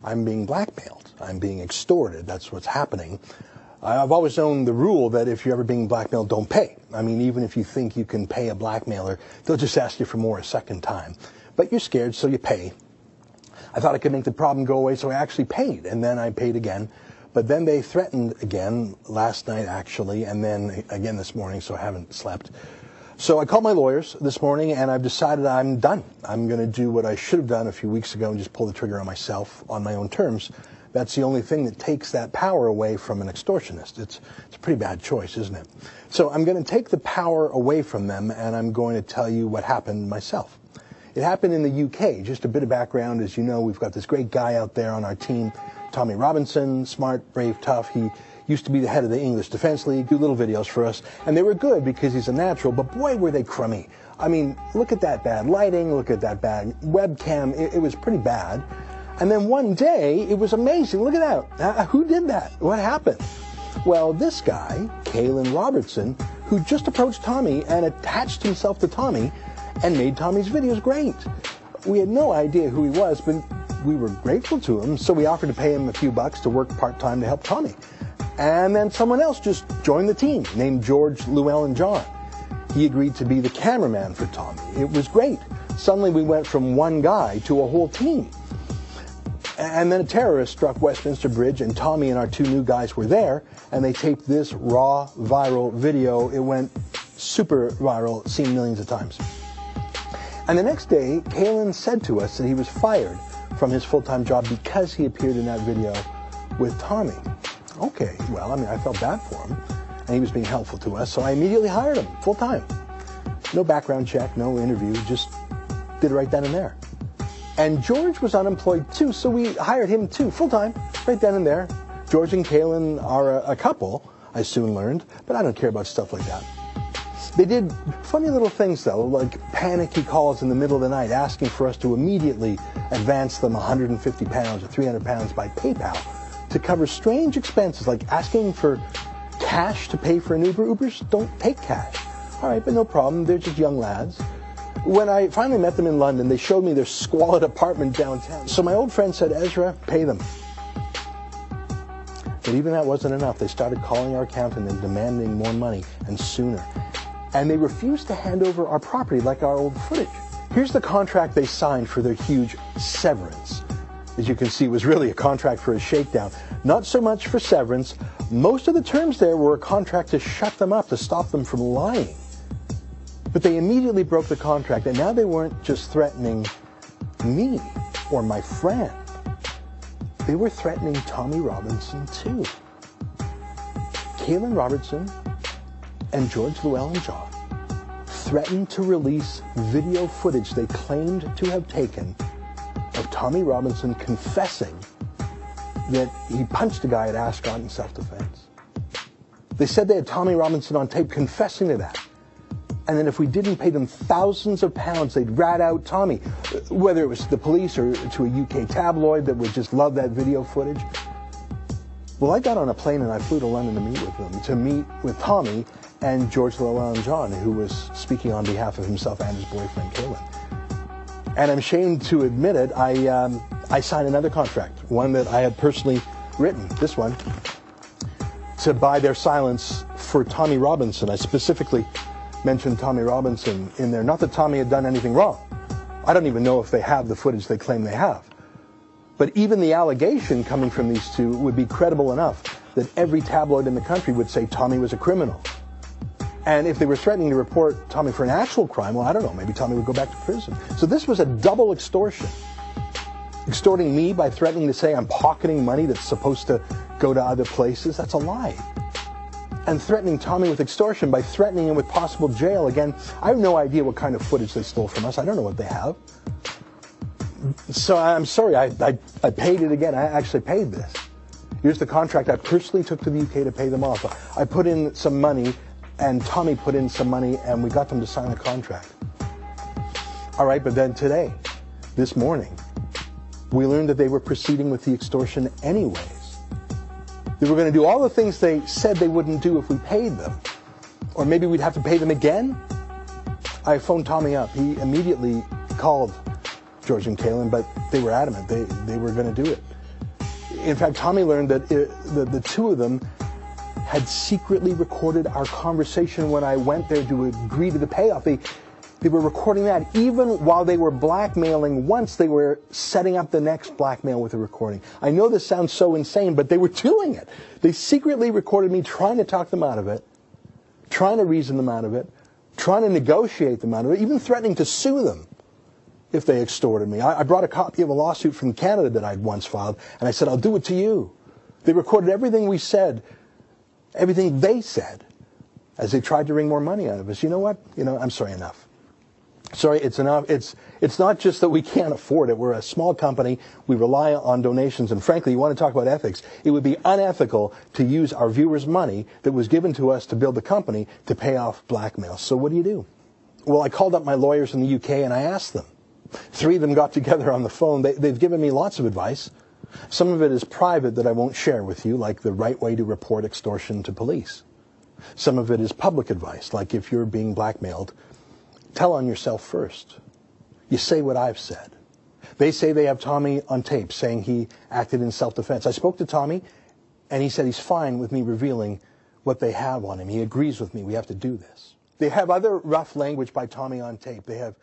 I'm being blackmailed. I'm being extorted. That's what's happening. I've always known the rule that if you're ever being blackmailed, don't pay. I mean, even if you think you can pay a blackmailer, they'll just ask you for more a second time. But you're scared, so you pay. I thought I could make the problem go away, so I actually paid. And then I paid again. But then they threatened again last night, actually, and then again this morning, so I haven't slept. So I called my lawyers this morning, and I've decided I'm done. I'm going to do what I should have done a few weeks ago and just pull the trigger on myself on my own terms. That's the only thing that takes that power away from an extortionist. It's a pretty bad choice, isn't it? So I'm going to take the power away from them, and I'm going to tell you what happened myself. It happened in the UK. Just a bit of background. As you know, we've got this great guy out there on our team, Tommy Robertson, smart, brave, tough. He used to be the head of the English Defence League, do little videos for us, and they were good because he's a natural, but boy, were they crummy. I mean, look at that bad lighting, look at that bad webcam. It was pretty bad. And then one day, it was amazing. Look at that. Who did that? What happened? Well, this guy, Caolon Robertson, who just approached Tommy and attached himself to Tommy and made Tommy's videos great. We had no idea who he was, but we were grateful to him, so we offered to pay him a few bucks to work part-time to help Tommy. And then someone else just joined the team, named Llewelyn-John. He agreed to be the cameraman for Tommy. It was great. Suddenly we went from one guy to a whole team. And then a terrorist struck Westminster Bridge, and Tommy and our two new guys were there, and they taped this raw, viral video. It went super viral, seen millions of times. And the next day, Caolon said to us that he was fired from his full-time job because he appeared in that video with Tommy. Okay, well, I mean, I felt bad for him, and he was being helpful to us, so I immediately hired him full-time. No background check, no interview, just did it right then and there. And George was unemployed too, so we hired him too, full-time, right then and there. George and Caolon are a couple, I soon learned, but I don't care about stuff like that. They did funny little things, though, like panicky calls in the middle of the night asking for us to immediately advance them 150 pounds or 300 pounds by PayPal to cover strange expenses, like asking for cash to pay for an Uber. Ubers don't take cash. All right, but no problem. They're just young lads. When I finally met them in London, they showed me their squalid apartment downtown. So my old friend said, Ezra, pay them. But even that wasn't enough. They started calling our accountant and demanding more money, and sooner. And they refused to hand over our property like our old footage. Here's the contract they signed for their huge severance. As you can see, it was really a contract for a shakedown. Not so much for severance. Most of the terms there were a contract to shut them up, to stop them from lying. But they immediately broke the contract, and now they weren't just threatening me or my friend. They were threatening Tommy Robertson too. Caolon Robertson and George Llewelyn-John threatened to release video footage they claimed to have taken of Tommy Robertson confessing that he punched a guy at Ascot in self-defense. They said they had Tommy Robertson on tape confessing to that. And then if we didn't pay them thousands of pounds, they'd rat out Tommy, whether it was to the police or to a UK tabloid that would just love that video footage. Well, I got on a plane and I flew to London to meet with them, to meet with Tommy and George Llewelyn-John, who was speaking on behalf of himself and his boyfriend, Caolon. And I'm ashamed to admit it, I signed another contract, one that I had personally written, this one, to buy their silence for Tommy Robertson. I specifically mentioned Tommy Robertson in there. Not that Tommy had done anything wrong. I don't even know if they have the footage they claim they have. But even the allegation coming from these two would be credible enough that every tabloid in the country would say Tommy was a criminal. And if they were threatening to report Tommy for an actual crime, well, I don't know, maybe Tommy would go back to prison. So this was a double extortion. Extorting me by threatening to say I'm pocketing money that's supposed to go to other places, that's a lie. And threatening Tommy with extortion by threatening him with possible jail. Again, I have no idea what kind of footage they stole from us. I don't know what they have. So I'm sorry, I paid it again. I actually paid this. Here's the contract I personally took to the UK to pay them off. I put in some money, and Tommy put in some money, and we got them to sign a contract. All right, but then today, this morning, we learned that they were proceeding with the extortion anyways. They were going to do all the things they said they wouldn't do if we paid them. Or maybe we'd have to pay them again. I phoned Tommy up. He immediately called George and Caolon, but they were adamant. They were going to do it. In fact, Tommy learned that the two of them had secretly recorded our conversation when I went there to agree to the payoff. They were recording that. Even while they were blackmailing once, they were setting up the next blackmail with a recording. I know this sounds so insane, but they were doing it. They secretly recorded me trying to talk them out of it, trying to reason them out of it, trying to negotiate them out of it, even threatening to sue them if they extorted me. I brought a copy of a lawsuit from Canada that I'd once filed, and I said, I'll do it to you. They recorded everything we said, everything they said, as they tried to wring more money out of us. You know what? I'm sorry, enough. Sorry, it's enough. It's not just that we can't afford it. We're a small company. We rely on donations. And frankly, you want to talk about ethics. It would be unethical to use our viewers' money that was given to us to build the company to pay off blackmail. So what do you do? Well, I called up my lawyers in the UK and I asked them. 3 of them got together on the phone. They've given me lots of advice. Some of it is private that I won't share with you, like the right way to report extortion to police. Some of it is public advice, like if you're being blackmailed, tell on yourself first. You say what I've said. They say they have Tommy on tape saying he acted in self-defense. I spoke to Tommy, and he said he's fine with me revealing what they have on him. He agrees with me. We have to do this. They have other rough language by Tommy on tape. They have